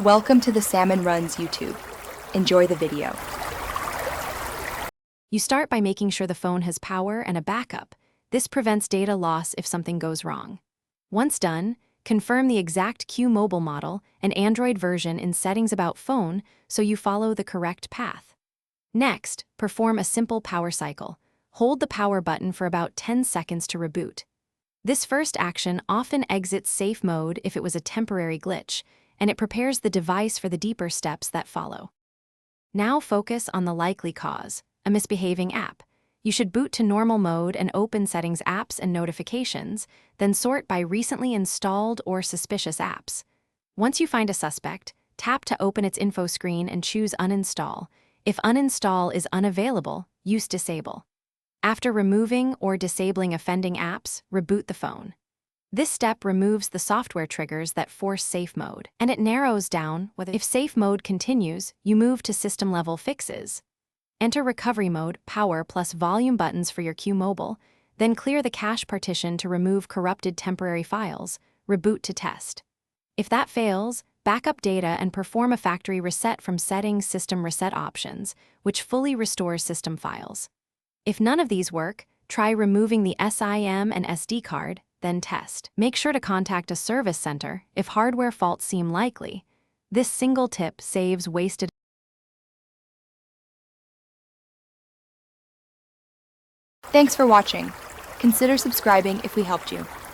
Welcome to the Salmon Runs YouTube. Enjoy the video. You start by making sure the phone has power and a backup. This prevents data loss if something goes wrong. Once done, confirm the exact Qmobile model and Android version in Settings About Phone so you follow the correct path. Next, perform a simple power cycle. Hold the power button for about 10 seconds to reboot. This first action often exits safe mode if it was a temporary glitch, and it prepares the device for the deeper steps that follow. Now focus on the likely cause, a misbehaving app. You should boot to normal mode and open Settings Apps and Notifications, then sort by recently installed or suspicious apps. Once you find a suspect, tap to open its info screen and choose Uninstall. If Uninstall is unavailable, use Disable. After removing or disabling offending apps, reboot the phone. This step removes the software triggers that force safe mode, and it narrows down whether if safe mode continues, you move to system-level fixes. Enter recovery mode, power plus volume buttons for your Qmobile, then clear the cache partition to remove corrupted temporary files, reboot to test. If that fails, backup data and perform a factory reset from Settings System Reset options, which fully restores system files. If none of these work, try removing the SIM and SD card, then test. Make sure to contact a service center if hardware faults seem likely. This single tip saves wasted. Thanks for watching. Consider subscribing if we helped you.